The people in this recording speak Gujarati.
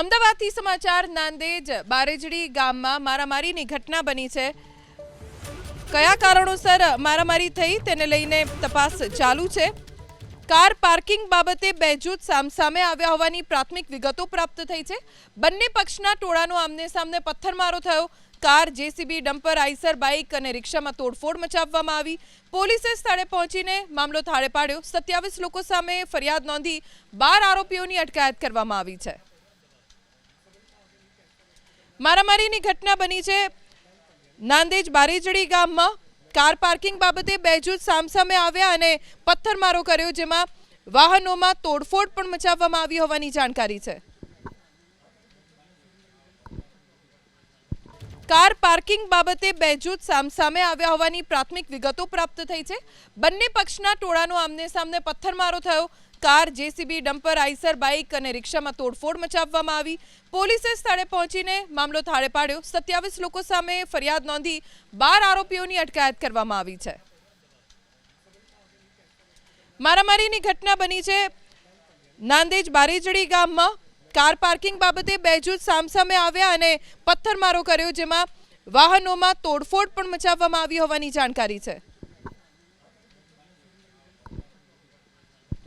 અમદાવાદથી સમાચાર નાંદેજ બારેજડી ગામમાં મારામારીની ઘટના બની છે। કયા કારણોસર મારામારી થઈ તેને લઈને તપાસ ચાલુ છે। કાર પાર્કિંગ બાબતે બે જૂથ સામસામે આવ્યા હોવાની પ્રાથમિક વિગતો પ્રાપ્ત થઈ છે। બંને પક્ષના ટોળાનો આમને સામને પથ્થરમારો થયો। Car JCB dumper Eicher bike અને રિક્ષામાં તોડફોડ મચાવવામાં આવી। પોલીસે સ્થળે પહોંચીને મામલો થાળે પાડ્યો। 27 લોકો સામે ફરિયાદ નોંધી 12 આરોપીઓની અટકાયત કરવામાં આવી છે। મારામારીની ઘટના બની છે નાંદેજ બારેજડી ગામમાં। કાર પાર્કિંગ બાબતે બે જૂથ સામસામે આવ્યા અને પથ્થરમારો કર્યો, જેમાં વાહનોમાં તોડફોડ પણ મચાવવામાં આવી હોવાની જાણકારી છે। કાર પાર્કિંગ બાબતે બે જૂથ સામસામે આવ્યા હોવાની પ્રાથમિક વિગતો પ્રાપ્ત થઈ છે। બંને પક્ષના ટોળાનો આમને સામને પથ્થરમારો થયો। Car JCB dumper Eicher bike અને રિક્ષામાં તોડફોડ મચાવવામાં આવી। પોલીસે સ્થળે પહોંચીને મામલો થાળે પાડ્યો। 27 લોકો સામે ફરિયાદ નોંધી 12 આરોપીઓની અટકાયત કરવામાં આવી છે। મારામારીની ઘટના બની છે નાંદેજ બારેજડી ગામમાં। કાર પાર્કિંગ બાબતે બે જૂથ સામસામે આવ્યા અને પથ્થરમારો કર્યો, જેમાં વાહનોમાં તોડફોડ પણ મચાવવામાં આવી હોવાની જાણકારી છે।